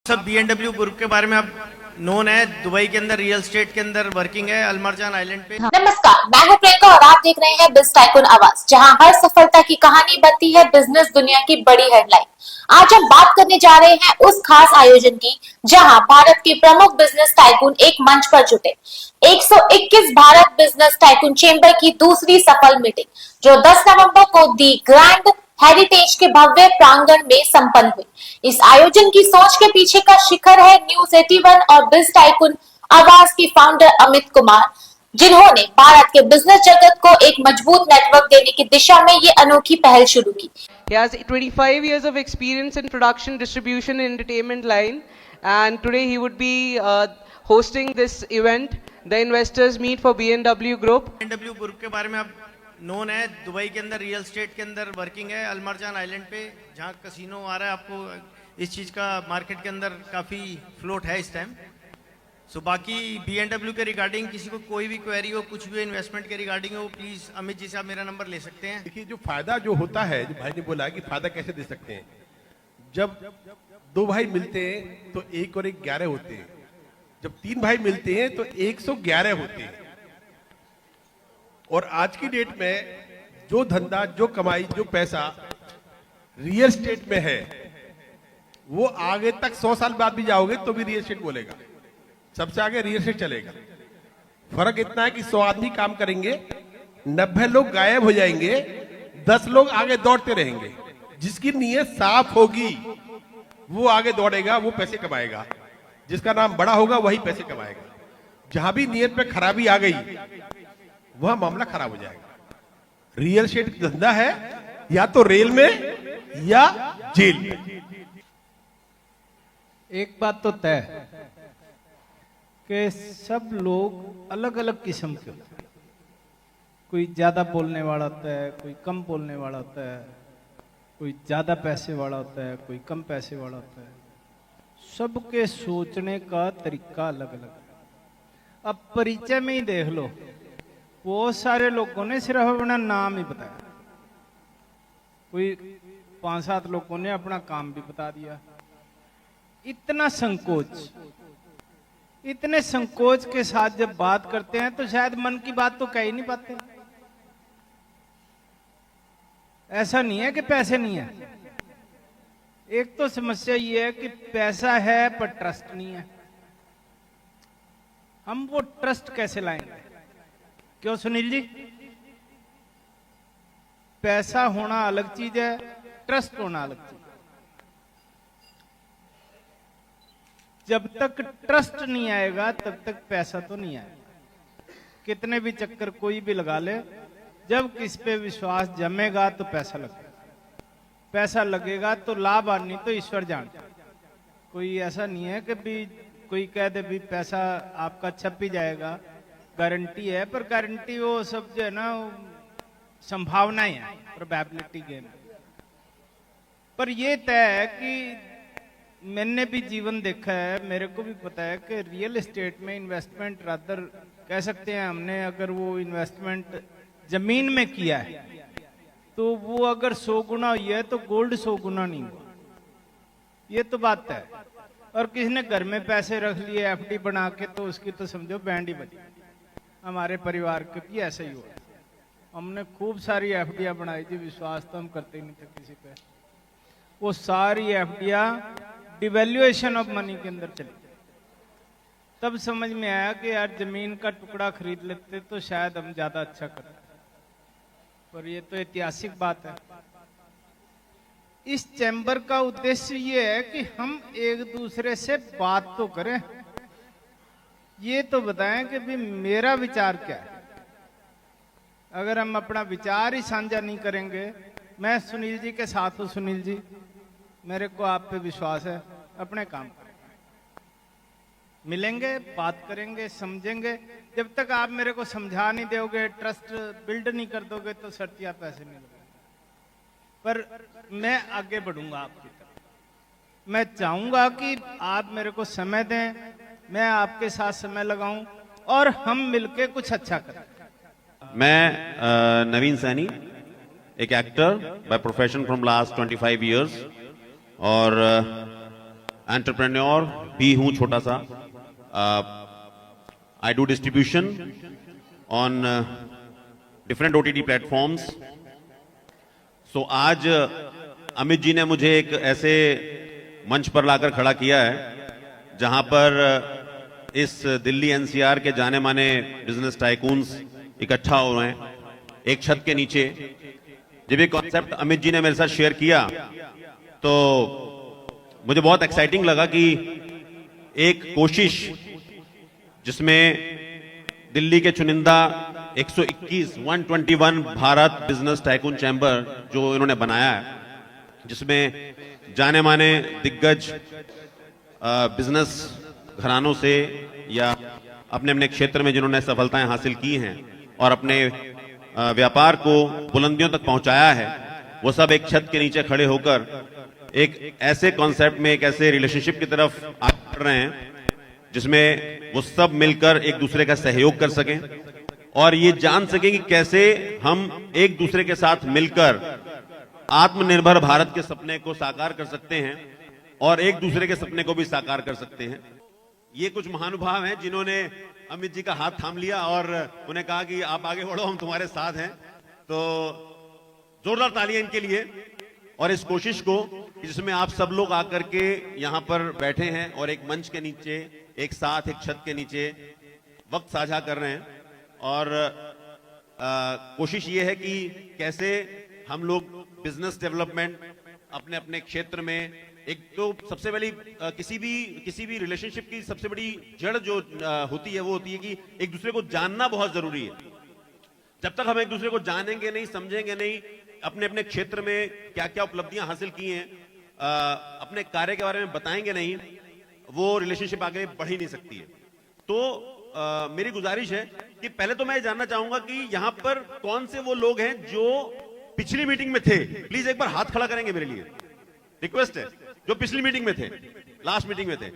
सब बीएनडब्ल्यू ग्रुप के बारे में आप नोन है, दुबई के अंदर रियल एस्टेट के अंदर वर्किंग है, अलमरजान आइलैंड पे। नमस्कार, मैं हूं प्रियंका और आप देख रहे हैं बिज टाइकून आवाज, जहां हर सफलता की कहानी बनती है बिजनेस दुनिया की बड़ी हेडलाइन। आज हम बात करने जा रहे हैं उस खास आयोजन की जहां भारत के प्रमुख बिजनेस टाइकून एक मंच पर जुटे। 121 भारत बिजनेस टाइकून चेंबर की दूसरी सफल मीटिंग, जो 10 नवंबर को दी ग्रैंड हेरिटेज के भव्य प्रांगण में संपन्न हुई। इस आयोजन की सोच के पीछे का शिखर है न्यूज 81 और बिज टाइकून आवाज की फाउंडर अमित कुमार, जिन्होंने भारत के बिजनेस जगत को एक मजबूत नेटवर्क देने की दिशा में ये अनोखी पहल शुरू की। He has 25 years of experience in production, distribution, and entertainment line, and today he would be hosting this event, the investors meet for BNW Group. BNW group के बारे में आप नोन है, दुबई के अंदर रियल एस्टेट के अंदर working है, अलमरजान आइलैंड पे, जहाँ कसिनो आ रहा है। आपको इस चीज का मार्केट के अंदर काफी फ्लोट है इस टाइम। सो बाकी बीएनडब्ल्यू के रिगार्डिंग किसी को कोई भी क्वेरी हो, कुछ भी इन्वेस्टमेंट के रिगार्डिंग हो, प्लीज अमित जी से आप मेरा नंबर ले सकते हैं। देखिए, जो फायदा जो होता है, जो भाई ने बोला कि फायदा कैसे दे सकते हैं, जब दो भाई मिलते हैं तो 1 और 1 11 होते हैं। जब 3 भाई मिलते हैं तो 111 होते हैं। और आज की डेट में जो धंधा, जो कमाई, जो पैसा रियल एस्टेट में है, वो आगे तक 100 साल बाद भी जाओगे तो भी रियल एस्टेट बोलेगा, सबसे आगे रियल एस्टेट चलेगा। फर्क इतना है कि 100 आदमी काम करेंगे, 90 लोग गायब हो जाएंगे, 10 लोग आगे दौड़ते रहेंगे। जिसकी नीयत साफ होगी वो आगे दौड़ेगा, वो पैसे कमाएगा। जिसका नाम बड़ा होगा वही पैसे कमाएगा। जहां भी नीयत में खराबी आ गई वह मामला खराब हो जाएगा। रियल एस्टेट धंधा है या तो रेल में या जेल में। एक बात तो तय कि सब लोग अलग अलग किस्म के होते हैं। कोई ज्यादा बोलने वाला होता है, कोई कम बोलने वाला होता है, कोई ज्यादा पैसे वाला होता है, कोई कम पैसे वाला होता है। सबके सोचने का तरीका अलग अलग है। अब परिचय में ही देख लो, बहुत सारे लोगों ने सिर्फ अपना नाम ही बताया, कोई 5-7 लोगों ने अपना काम भी बता दिया। इतना संकोच, इतने संकोच के साथ जब बात करते हैं तो शायद मन की बात तो कह ही नहीं पाते। ऐसा नहीं है कि पैसे नहीं है। एक तो समस्या ये है कि पैसा है पर ट्रस्ट नहीं है। हम वो ट्रस्ट कैसे लाएंगे? क्यों सुनील जी? पैसा होना अलग चीज है, ट्रस्ट होना अलग चीज है। जब तक ट्रस्ट नहीं आएगा तब तक पैसा तो नहीं आएगा। कितने भी चक्कर कोई भी लगा ले, जब किस पे विश्वास जमेगा तो पैसा लगेगा। पैसा लगेगा तो लाभ आनी तो ईश्वर जानता। कोई ऐसा नहीं है कि भी कोई कह दे भी पैसा आपका छप ही जाएगा, गारंटी है, पर गारंटी वो सब जो है ना, संभावनाएं है, प्रोबेबिलिटी गेम। पर ये तय है कि मैंने भी जीवन देखा है, मेरे को भी पता है कि रियल एस्टेट में इन्वेस्टमेंट रादर कह सकते हैं हमने, अगर वो इन्वेस्टमेंट जमीन में किया है तो वो अगर 100 गुना हुई है तो गोल्ड 100 गुना नहीं हुआ। ये तो बात है। और किसी ने घर में पैसे रख लिए एफडी बना के तो उसकी तो समझो बैंड ही बजी। हमारे परिवार के भी ऐसा ही हुआ। हमने खूब सारी एफडियां बनाई थी, विश्वास तो हम करते ही नहीं थे किसी पे। वो सारी एफडियां डिवैल्यूएशन ऑफ मनी के अंदर चली। तब समझ में आया कि यार जमीन का टुकड़ा खरीद लेते तो शायद हम ज्यादा अच्छा करते। पर ये तो ऐतिहासिक बात है। इस चैम्बर का उद्देश्य ये है कि हम एक दूसरे से बात तो करें, ये तो बताएं कि भी मेरा विचार क्या है। अगर हम अपना विचार ही साझा नहीं करेंगे, मैं सुनील जी के साथ हूं, सुनील जी मेरे को आप पे विश्वास है, अपने काम करेंगे, मिलेंगे, बात करेंगे, समझेंगे। जब तक आप मेरे को समझा नहीं दोगे, ट्रस्ट बिल्ड नहीं कर दोगे तो शर्तिया पैसे नहीं लगेंगे। पर मैं आगे बढ़ूंगा आपकी तरफ। मैं चाहूंगा कि आप मेरे को समय दें, मैं आपके साथ समय लगाऊं और हम मिलके कुछ अच्छा करें। मैं नवीन सैनी, एक actor by profession from last 25 years, और एंटरप्रेन्योर भी हूं छोटा सा. I do distribution on different OTT platforms. So आज अमित जी ने मुझे एक ऐसे मंच पर लाकर खड़ा किया है जहां पर इस दिल्ली NCR के जाने माने बिजनेस टाइकून्स इकट्ठा हो रहे हैं एक छत के नीचे. जब ये कॉन्सेप्ट अमित जी ने मेरे साथ शेयर किया तो मुझे बहुत एक्साइटिंग लगा कि एक कोशिश जिसमें दिल्ली के चुनिंदा 121 भारत बिजनेस टाइकून चैम्बर जो इन्होंने बनाया है, जिसमें जाने माने दिग्गज बिजनेस घरानों से या अपने अपने क्षेत्र में जिन्होंने सफलताएं हासिल की हैं और अपने व्यापार को बुलंदियों तक पहुंचाया है, वो सब एक छत के नीचे खड़े होकर एक ऐसे कॉन्सेप्ट में, एक ऐसे रिलेशनशिप की तरफ आगे बढ़ रहे हैं जिसमें वो सब मिलकर एक दूसरे का सहयोग कर सकें और ये जान सकें कि कैसे हम एक दूसरे के साथ मिलकर आत्मनिर्भर भारत के सपने को साकार कर सकते हैं और एक दूसरे के सपने को भी साकार कर सकते हैं. ये कुछ महानुभाव हैं जिन्होंने अमित जी का हाथ थाम लिया और उन्हें कहा कि आप आगे बढ़ो, हम तुम्हारे साथ हैं. तो जोरदार तालियां इनके लिए और इस कोशिश को जिसमें आप सब लोग आकर के यहां पर बैठे हैं और एक मंच के नीचे एक साथ एक छत के नीचे वक्त साझा कर रहे हैं. और कोशिश ये है कि कैसे हम लोग बिजनेस डेवलपमेंट अपने अपने क्षेत्र में, एक तो सबसे पहली किसी भी रिलेशनशिप की सबसे बड़ी जड़ जो होती है वो होती है कि एक दूसरे को जानना बहुत जरूरी है. जब तक हम एक दूसरे को जानेंगे नहीं, समझेंगे नहीं, अपने अपने क्षेत्र में क्या क्या उपलब्धियां हासिल की हैं, अपने कार्य के बारे में बताएंगे नहीं, वो रिलेशनशिप आगे बढ़ ही नहीं सकती है. तो मेरी गुजारिश है कि पहले तो मैं जानना चाहूंगा कि यहां पर कौन से वो लोग हैं जो पिछली मीटिंग में थे. प्लीज एक बार हाथ खड़ा करेंगे मेरे लिए, रिक्वेस्ट है. जो पिछली मीटिंग में थे, लास्ट मीटिंग में थे,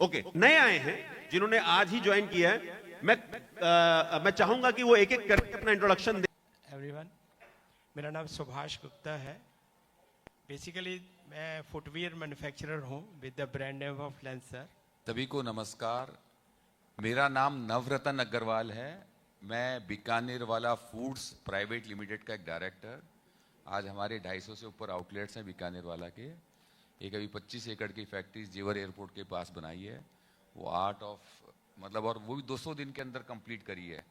ओके. नए आए हैं जिन्होंने आज ही ज्वाइन किया है, मैं चाहूंगा कि वो एक एक करके अपना इंट्रोडक्शन दे. एवरीवन, मेरा नाम सुभाष गुप्ता है. बेसिकली मैं फुटवियर मैन्युफैक्चरर हूं with the brand name of lancer. सभी को नमस्कार. मेरा नाम नवरतन अग्रवाल है. मैं बीकानेर वाला फूड्स प्राइवेट लिमिटेड का एक डायरेक्टर. आज हमारे 250 से ऊपर आउटलेट्स हैं बीकानेर वाला के. एक अभी 25 एकड़ की फैक्ट्री जेवर एयरपोर्ट के पास बनाई है. वो आर्ट ऑफ मतलब, और वो भी 200 दिन के अंदर कंप्लीट करी है.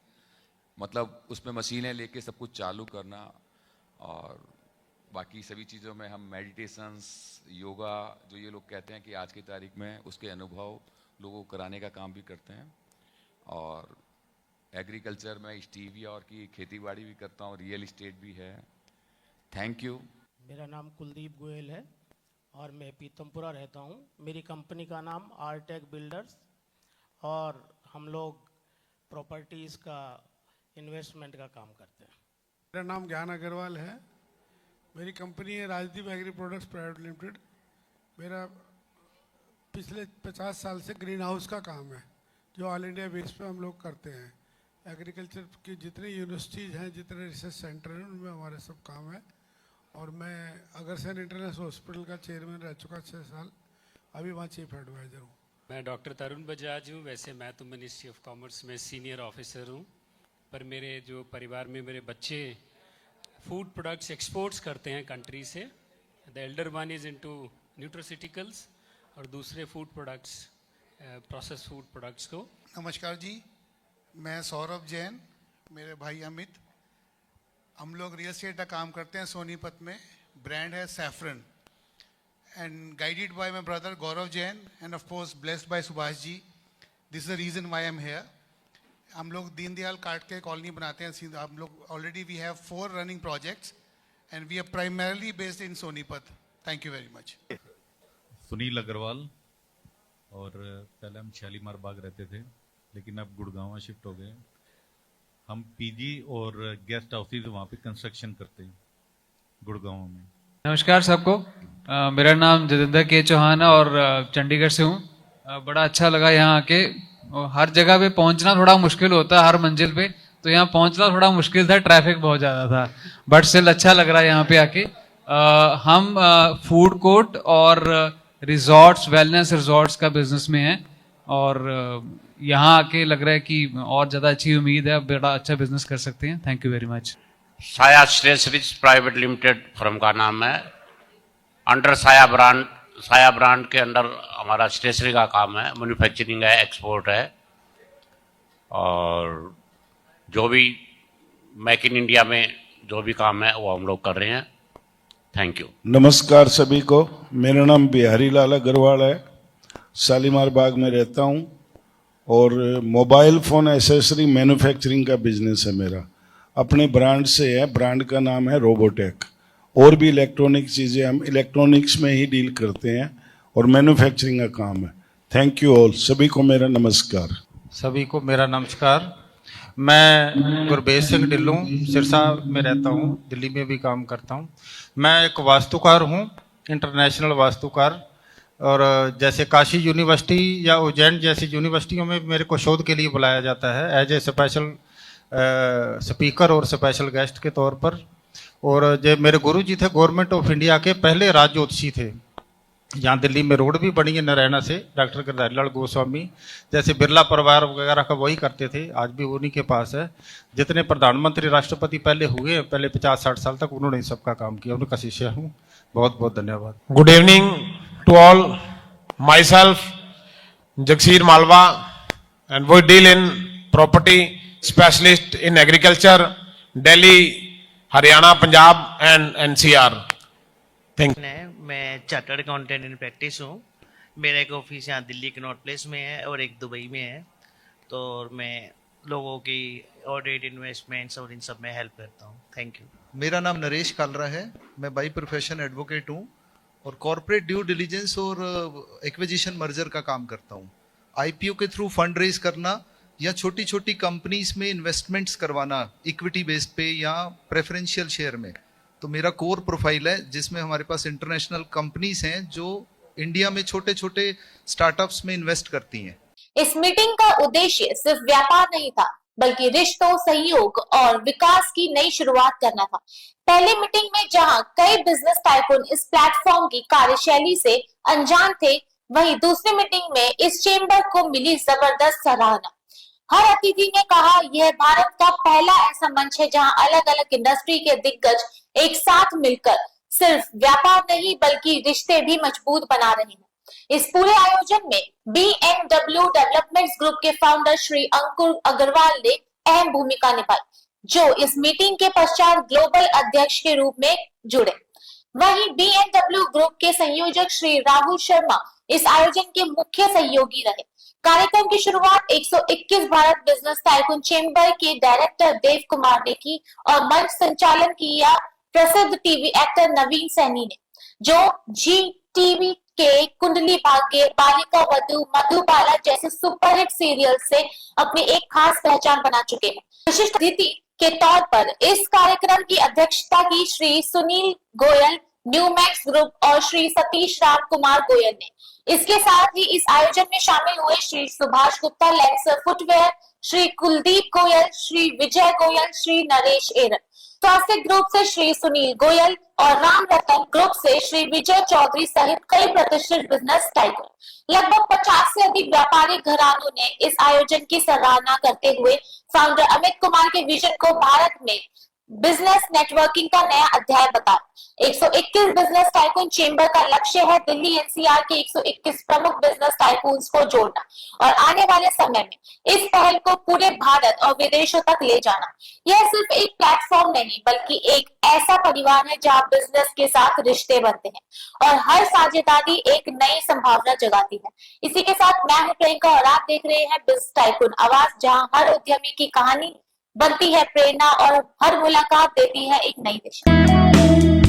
मतलब उसमें मशीनें लेके सब कुछ चालू करना और बाकी सभी चीज़ों में हम मेडिटेशंस, योगा, जो ये लोग कहते हैं कि आज की तारीख में उसके अनुभव लोगों को कराने का काम भी करते हैं. और एग्रीकल्चर में स्टीविया और की खेती-बाड़ी भी करता हूँ, रियल इस्टेट भी है. Thank you. मेरा नाम कुलदीप गोयल है और मैं पीतमपुरा रहता हूँ. मेरी कंपनी का नाम आरटेक बिल्डर्स और हम लोग प्रॉपर्टीज़ का इन्वेस्टमेंट का काम करते हैं. मेरा नाम ज्ञान अग्रवाल है. मेरी कंपनी है Rajdeep agri products private limited. मेरा पिछले 50 साल से ग्रीन हाउस का काम है जो ऑल इंडिया बेस पे हम लोग करते हैं. एग्रीकल्चर की जितनी यूनिवर्सिटीज़ हैं, जितने रिसर्च सेंटर हैं, उनमें हमारे सब काम है. और मैं अग्रसेन इंटरनेशनल हॉस्पिटल का चेयरमैन रह चुका 6 साल. अभी वहाँ चीफ एडवाइज़र हूँ. मैं डॉक्टर तरुण बजाज हूँ. वैसे मैं तो मिनिस्ट्री ऑफ कॉमर्स में सीनियर ऑफिसर हूँ, पर मेरे जो परिवार में मेरे बच्चे फूड प्रोडक्ट्स एक्सपोर्ट्स करते हैं कंट्री से. The elder one is into nutraceuticals और दूसरे food products, process food products को. नमस्कार जी, मैं सौरभ जैन, मेरे भाई अमित, हम लोग रियल एस्टेट का काम करते हैं सोनीपत में. ब्रांड है saffron and guided by my brother Gaurav Jain and of course blessed by Subhash ji. This is the reason why I am here. हम लोग दीनदयाल काट के कॉलोनी बनाते हैं. हम लोग already we have 4 running projects and we are primarily based in Sonipat. Thank you very much. Sunil Agarwal, और पहले हम शालीमार बाग रहते थे लेकिन अब गुड़गांव शिफ्ट हो गए. हम पीजी और गेस्ट हाउसेज वहाँ पे कंस्ट्रक्शन करते हैं गुड़गांव में. नमस्कार सबको. मेरा नाम जतेंद्र के चौहान है और चंडीगढ़ से हूँ. बड़ा अच्छा लगा यहाँ आके. हर जगह पे पहुँचना थोड़ा मुश्किल होता है, हर मंजिल पे, तो यहाँ पहुँचना थोड़ा मुश्किल था, ट्रैफिक बहुत ज़्यादा था, बट स्टिल अच्छा लग रहा है यहाँ पे आके. हम फूड कोर्ट और रिजॉर्ट्स, वेलनेस रिजॉर्ट्स का बिजनेस में है और यहाँ आके लग रहा है कि और ज़्यादा अच्छी उम्मीद है, बड़ा अच्छा बिजनेस कर सकते हैं। Thank you very much. साया स्टेशनरीज प्राइवेट लिमिटेड फर्म का नाम है। अंडर साया ब्रांड के अंडर हमारा स्टेशनरी का काम है, मैन्युफैक्चरिंग है, एक्सपोर्ट है और जो भी मेक इन इंडिया में जो भी काम है वो हम लोग कर रहे हैं। Thank you. नमस्कार सभी को, मेरा नाम बिहारी लाल अग्रवाल है, शालीमार बाग में रहता हूँ और मोबाइल फ़ोन एसेसरी मैन्युफैक्चरिंग का बिजनेस है मेरा, अपने ब्रांड से है। ब्रांड का नाम है रोबोटेक। और भी इलेक्ट्रॉनिक चीज़ें हम इलेक्ट्रॉनिक्स में ही डील करते हैं और मैन्युफैक्चरिंग का काम है। थैंक यू ऑल, सभी को मेरा नमस्कार। सभी को मेरा नमस्कार। मैं गुरबेज सिंह ढिल्लों सिरसा में रहता हूँ, दिल्ली में भी काम करता हूँ। मैं एक वास्तुकार हूँ, इंटरनेशनल वास्तुकार, और जैसे काशी यूनिवर्सिटी या उज्जैन जैसी यूनिवर्सिटियों में मेरे को शोध के लिए बुलाया जाता है एज ए स्पेशल स्पीकर और स्पेशल गेस्ट के तौर पर। और जो मेरे गुरुजी थे गवर्नमेंट ऑफ इंडिया के पहले राज ज्योतिषी थे। यहाँ दिल्ली में रोड भी बनी है नारायणा से, डॉक्टर गिरधारी लाल गोस्वामी जैसे बिरला परिवार वगैरह का वही करते थे, आज भी उन्हीं के पास है। जितने प्रधानमंत्री राष्ट्रपति पहले हुए, पहले 50-60 साल तक उन्होंने सबका काम किया, उनका शिष्य हूँ। बहुत बहुत धन्यवाद। Good evening to all, myself Jagseer Malwa and we deal in property specialist in agriculture, Delhi, Haryana, Punjab and NCR। Thank you. मैं चार्टर्ड अकाउंटेंट इन प्रैक्टिस हूँ। मेरा एक ऑफिस यहाँ दिल्ली के नॉर्थ प्लेस में है और एक दुबई में है। तो मैं लोगों की ऑडिट, इन्वेस्टमेंट्स और इन सब में हेल्प करता हूँ। Thank you. मेरा नाम नरेश कालरा है, मैं बाई प्रोफेशन एडवोकेट हूँ और कॉर्पोरेट ड्यू डिलीजेंस और एक्विजिशन मर्जर का काम करता हूँ। IPO के थ्रू फंड रेज करना या छोटी छोटी कंपनीज में इन्वेस्टमेंट्स करवाना इक्विटी बेस्ड पे या प्रेफरेंशियल शेयर में, तो मेरा कोर प्रोफाइल है जिसमें हमारे पास इंटरनेशनल कंपनीज हैं जो इंडिया में छोटे छोटे स्टार्टअप्स में इन्वेस्ट करती हैं। इस मीटिंग का उद्देश्य सिर्फ व्यापार नहीं था, बल्कि रिश्तों, सहयोग और विकास की नई शुरुआत करना था। पहली मीटिंग में जहां कई बिजनेस टाइकून इस प्लेटफॉर्म की कार्यशैली से अनजान थे, वहीं दूसरी मीटिंग में इस चेंबर को मिली जबरदस्त सराहना। हर अतिथि ने कहा, यह भारत का पहला ऐसा मंच है जहां अलग अलग इंडस्ट्री के दिग्गज एक साथ मिलकर सिर्फ व्यापार नहीं बल्कि रिश्ते भी मजबूत बना रहे हैं। इस पूरे आयोजन में BMW डेवलपमेंट्स ग्रुप के फाउंडर श्री अंकुर अग्रवाल ने अहम भूमिका निभाई, जो इस मीटिंग के पश्चात ग्लोबल अध्यक्ष के रूप में जुड़े। वहीं BMW ग्रुप के संयोजक श्री राहुल शर्मा इस आयोजन के मुख्य सहयोगी रहे। कार्यक्रम की शुरुआत 121 भारत बिजनेस टाइकून चेंबर के डायरेक्टर देव कुमार ने की और मंच संचालन किया प्रसिद्ध टीवी एक्टर नवीन सैनी ने, जो GTV के कुंडली भाग्य, बालिका वधू, मधुबाला जैसे सुपरहिट सीरियल से अपनी एक खास पहचान बना चुके हैं। विशिष्ट अतिथि के तौर पर इस कार्यक्रम की अध्यक्षता की श्री सुनील गोयल न्यूमैक्स ग्रुप और श्री सतीश राम कुमार गोयल ने। इसके साथ ही इस आयोजन में शामिल हुए श्री सुभाष गुप्ता लेंसर फुटवेयर, श्री कुलदीप गोयल, श्री विजय गोयल, श्री नरेश एरन, स्वास्थ्य ग्रुप से श्री सुनील गोयल और राम रतन ग्रुप से श्री विजय चौधरी सहित कई प्रतिष्ठित बिजनेस टाइकून। लगभग 50 से अधिक व्यापारिक घरानों ने इस आयोजन की सराहना करते हुए फाउंडर अमित कुमार के विजन को भारत में बिजनेस नेटवर्किंग का नया अध्याय बताया। 121 बिजनेस टाइकून चेंबर का लक्ष्य है दिल्ली NCR के 121 प्रमुख बिजनेस टाइकून्स को जोड़ना और आने वाले समय में इस पहल को पूरे भारत और विदेशों तक ले जाना। यह सिर्फ एक प्लेटफॉर्म नहीं बल्कि एक ऐसा परिवार है जहां बिजनेस के साथ रिश्ते बनते हैं और हर साझेदारी एक नई संभावना जगाती है। इसी के साथ मैं हूं प्रियंका और आप देख रहे हैं बिज टाइकून आवाज, जहां हर उद्यमी की कहानी बनती है प्रेरणा और हर मुलाकात देती है एक नई दिशा।